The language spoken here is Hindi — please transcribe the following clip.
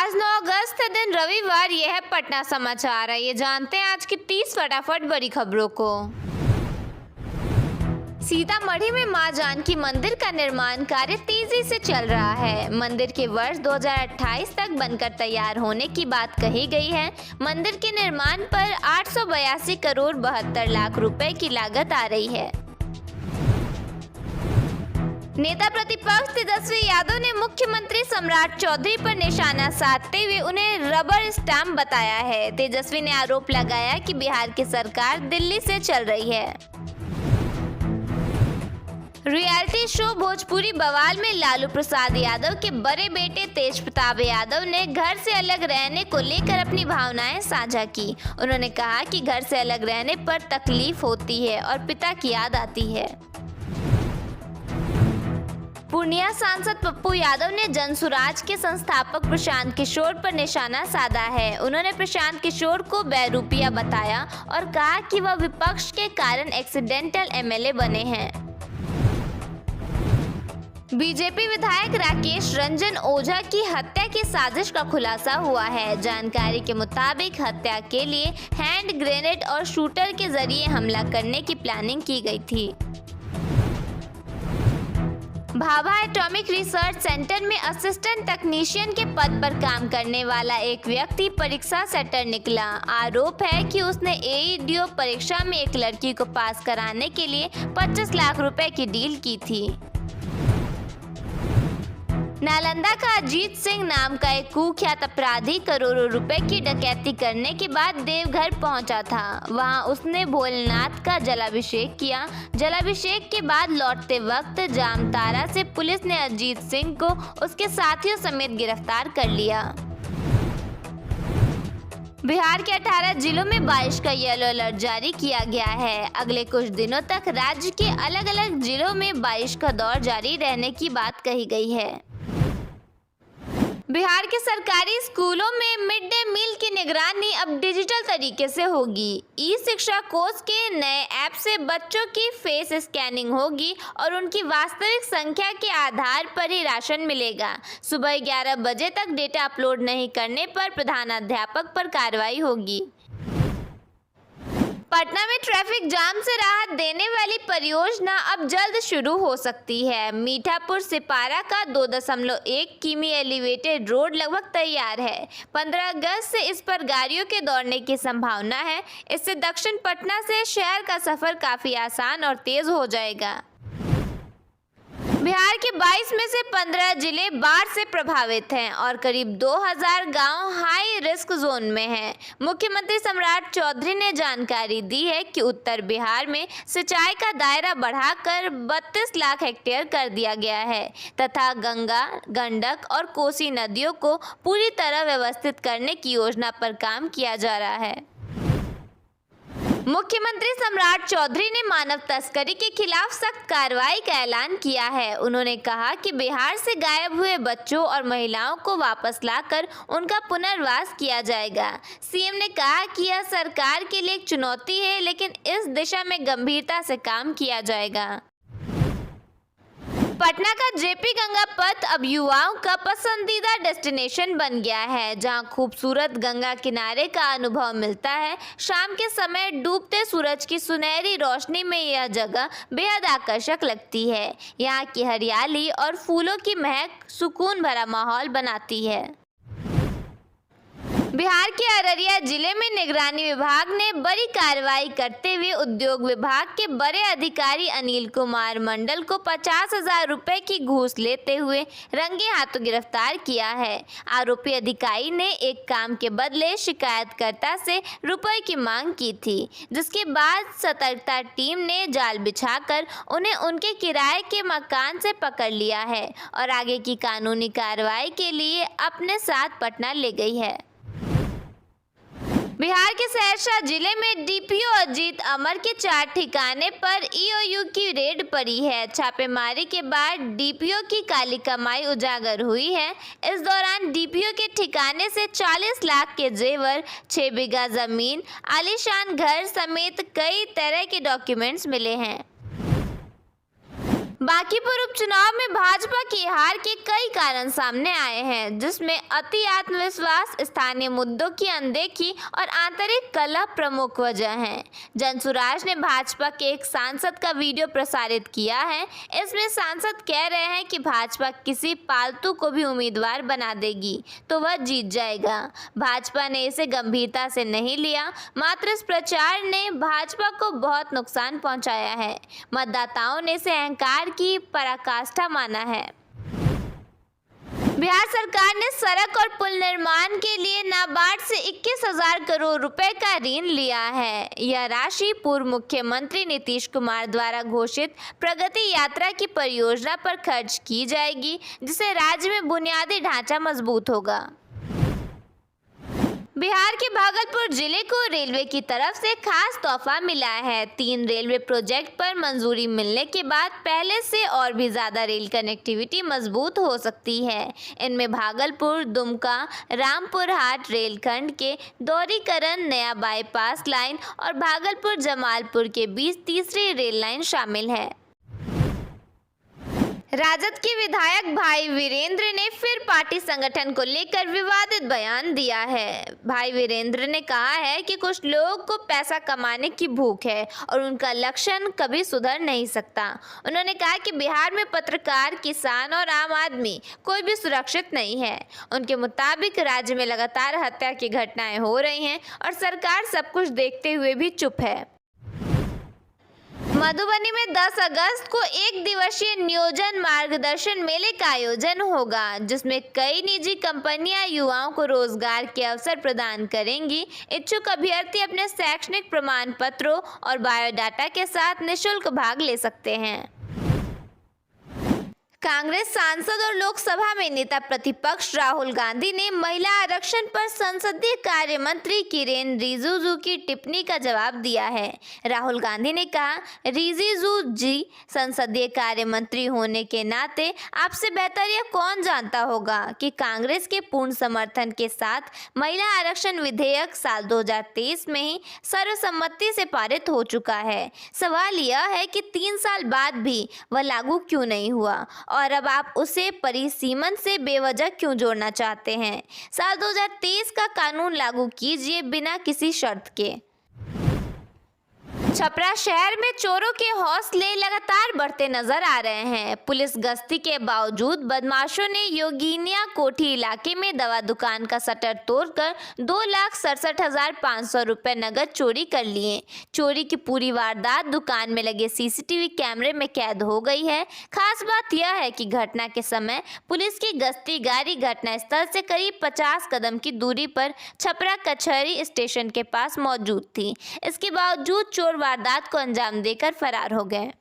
आज 9 अगस्त दिन रविवार। यह है पटना समाचार। ये जानते हैं आज की 30 फटाफट बड़ी खबरों को। सीतामढ़ी में मां जानकी मंदिर का निर्माण कार्य तेजी से चल रहा है। मंदिर के वर्ष 2028 तक बनकर तैयार होने की बात कही गई है। मंदिर के निर्माण पर 882 करोड़ 72 लाख रुपए की लागत आ रही है। नेता प्रतिपक्ष तेजस्वी यादव ने मुख्यमंत्री सम्राट चौधरी पर निशाना साधते हुए उन्हें रबर स्टैंप बताया है। तेजस्वी ने आरोप लगाया कि बिहार की सरकार दिल्ली से चल रही है। रियलिटी शो भोजपुरी बवाल में लालू प्रसाद यादव के बड़े बेटे तेज प्रताप यादव ने घर से अलग रहने को लेकर अपनी भावनाएं साझा की। उन्होंने कहा कि घर से अलग रहने पर तकलीफ होती है और पिता की याद आती है। पूर्णिया सांसद पप्पू यादव ने जनसुराज के संस्थापक प्रशांत किशोर पर निशाना साधा है। उन्होंने प्रशांत किशोर को बेरूपिया बताया और कहा कि वह विपक्ष के कारण एक्सीडेंटल एमएलए बने हैं। बीजेपी विधायक राकेश रंजन ओझा की हत्या की साजिश का खुलासा हुआ है। जानकारी के मुताबिक हत्या के लिए हैंड ग्रेनेड और शूटर के जरिए हमला करने की प्लानिंग की गई थी। भाभा एटॉमिक रिसर्च सेंटर में असिस्टेंट टेक्नीशियन के पद पर काम करने वाला एक व्यक्ति परीक्षा सेटर निकला। आरोप है कि उसने एईडीओ परीक्षा में एक लड़की को पास कराने के लिए 25 लाख रुपए की डील की थी। नालंदा का अजीत सिंह नाम का एक कुख्यात अपराधी करोड़ों रुपए की डकैती करने के बाद देवघर पहुंचा था। वहां उसने भोलेनाथ का जलाभिषेक किया। जलाभिषेक के बाद लौटते वक्त जामतारा से पुलिस ने अजीत सिंह को उसके साथियों समेत गिरफ्तार कर लिया। बिहार के 18 जिलों में बारिश का येलो अलर्ट जारी किया गया है। अगले कुछ दिनों तक राज्य के अलग अलग जिलों में बारिश का दौर जारी रहने की बात कही गई है। बिहार के सरकारी स्कूलों में मिड डे मील की निगरानी अब डिजिटल तरीके से होगी। ई शिक्षा कोष के नए ऐप से बच्चों की फेस स्कैनिंग होगी और उनकी वास्तविक संख्या के आधार पर ही राशन मिलेगा। सुबह 11 बजे तक डेटा अपलोड नहीं करने पर प्रधानाध्यापक पर कार्रवाई होगी। पटना में ट्रैफिक जाम से राहत देने वाली परियोजना अब जल्द शुरू हो सकती है। मीठापुर सिपारा का 2.1 किमी एलिवेटेड रोड लगभग तैयार है। 15 अगस्त से इस पर गाड़ियों के दौड़ने की संभावना है। इससे दक्षिण पटना से शहर का सफर काफी आसान और तेज हो जाएगा। बिहार के 22 में से 15 जिले बाढ़ से प्रभावित हैं और करीब 2000 गांव हाई रिस्क जोन में हैं। मुख्यमंत्री सम्राट चौधरी ने जानकारी दी है कि उत्तर बिहार में सिंचाई का दायरा बढ़ाकर 32 लाख हेक्टेयर कर दिया गया है तथा गंगा, गंडक और कोसी नदियों को पूरी तरह व्यवस्थित करने की योजना पर काम किया जा रहा है। मुख्यमंत्री सम्राट चौधरी ने मानव तस्करी के खिलाफ सख्त कार्रवाई का ऐलान किया है। उन्होंने कहा कि बिहार से गायब हुए बच्चों और महिलाओं को वापस लाकर उनका पुनर्वास किया जाएगा। सीएम ने कहा कि यह सरकार के लिए एक चुनौती है, लेकिन इस दिशा में गंभीरता से काम किया जाएगा। पटना का जेपी गंगा पथ अब युवाओं का पसंदीदा डेस्टिनेशन बन गया है, जहां खूबसूरत गंगा किनारे का अनुभव मिलता है। शाम के समय डूबते सूरज की सुनहरी रोशनी में यह जगह बेहद आकर्षक लगती है। यहाँ की हरियाली और फूलों की महक सुकून भरा माहौल बनाती है। बिहार के अररिया जिले में निगरानी विभाग ने बड़ी कार्रवाई करते हुए उद्योग विभाग के बड़े अधिकारी अनिल कुमार मंडल को 50,000 रुपए की घूस लेते हुए रंगे हाथों गिरफ्तार किया है। आरोपी अधिकारी ने एक काम के बदले शिकायतकर्ता से रुपए की मांग की थी, जिसके बाद सतर्कता टीम ने जाल बिछाकर उन्हें उनके किराए के मकान से पकड़ लिया है और आगे की कानूनी कार्रवाई के लिए अपने साथ पटना ले गई है। बिहार के सहरसा जिले में डीपीओ अजीत अमर के 4 ठिकाने पर ईओयू की रेड पड़ी है। छापेमारी के बाद डीपीओ की काली कमाई उजागर हुई है। इस दौरान डीपीओ के ठिकाने से 40 लाख के जेवर, 6 बीघा जमीन, आलीशान घर समेत कई तरह के डॉक्यूमेंट्स मिले हैं। बांकीपुर उपचुनाव में भाजपा की हार के कई कारण सामने आए हैं, जिसमें अति आत्मविश्वास, स्थानीय मुद्दों की अनदेखी और आंतरिक कलह प्रमुख वजह हैं। जनसुराज ने भाजपा के एक सांसद का वीडियो प्रसारित किया है। इसमें सांसद कह रहे हैं कि भाजपा किसी पालतू को भी उम्मीदवार बना देगी तो वह जीत जाएगा। भाजपा ने इसे गंभीरता से नहीं लिया, मात्र इस प्रचार ने भाजपा को बहुत नुकसान पहुंचाया है। मतदाताओं ने इसे अहंकार की पराकाष्ठा माना है। बिहार सरकार ने सड़क और पुल निर्माण के लिए नाबार्ड से 21,000 करोड़ रुपए का ऋण लिया है। यह राशि पूर्व मुख्यमंत्री नीतीश कुमार द्वारा घोषित प्रगति यात्रा की परियोजना पर खर्च की जाएगी, जिससे राज्य में बुनियादी ढांचा मजबूत होगा। बिहार के भागलपुर जिले को रेलवे की तरफ से खास तोहफा मिला है। 3 रेलवे प्रोजेक्ट पर मंजूरी मिलने के बाद पहले से और भी ज्यादा रेल कनेक्टिविटी मजबूत हो सकती है। इनमें भागलपुर दुमका रामपुर हाट रेलखंड के दोहरीकरण, नया बाईपास लाइन और भागलपुर जमालपुर के बीच तीसरी रेल लाइन शामिल है। राजद के विधायक भाई वीरेंद्र ने फिर पार्टी संगठन को लेकर विवादित बयान दिया है। भाई वीरेंद्र ने कहा है कि कुछ लोगों को पैसा कमाने की भूख है और उनका लक्षण कभी सुधर नहीं सकता। उन्होंने कहा कि बिहार में पत्रकार, किसान और आम आदमी कोई भी सुरक्षित नहीं है। उनके मुताबिक राज्य में लगातार हत्या की घटनाएं हो रही हैं और सरकार सब कुछ देखते हुए भी चुप है। मधुबनी में 10 अगस्त को एक दिवसीय नियोजन मार्गदर्शन मेले का आयोजन होगा, जिसमें कई निजी कंपनियां युवाओं को रोजगार के अवसर प्रदान करेंगी। इच्छुक अभ्यर्थी अपने शैक्षणिक प्रमाण पत्रों और बायोडाटा के साथ निःशुल्क भाग ले सकते हैं। कांग्रेस सांसद और लोकसभा में नेता प्रतिपक्ष राहुल गांधी ने महिला आरक्षण पर संसदीय कार्य मंत्री किरेन रिजिजू की टिप्पणी का जवाब दिया है। राहुल गांधी ने कहा, रिजिजू जी संसदीय कार्य मंत्री होने के नाते आपसे बेहतर यह कौन जानता होगा कि कांग्रेस के पूर्ण समर्थन के साथ महिला आरक्षण विधेयक साल 2023 में ही सर्वसम्मति से पारित हो चुका है। सवाल यह है कि 3 साल बाद भी वह लागू क्यों नहीं हुआ और अब आप उसे परिसीमन से बेवजह क्यों जोड़ना चाहते हैं। साल 2023 का कानून लागू कीजिए बिना किसी शर्त के। छपरा शहर में चोरों के हौसले लगातार बढ़ते नजर आ रहे हैं। पुलिस गश्ती के बावजूद बदमाशों ने योगिनिया कोठी इलाके में दवा दुकान का शटर तोड़कर 2,67,500 रुपए नगद चोरी कर लिए। चोरी की पूरी वारदात दुकान में लगे सीसीटीवी कैमरे में कैद हो गई है। खास बात यह है कि घटना के समय पुलिस की गश्ती गाड़ी घटनास्थल से करीब 50 कदम की दूरी पर छपरा कचहरी स्टेशन के पास मौजूद थी। इसके बावजूद चोर वारदात को अंजाम देकर फरार हो गए।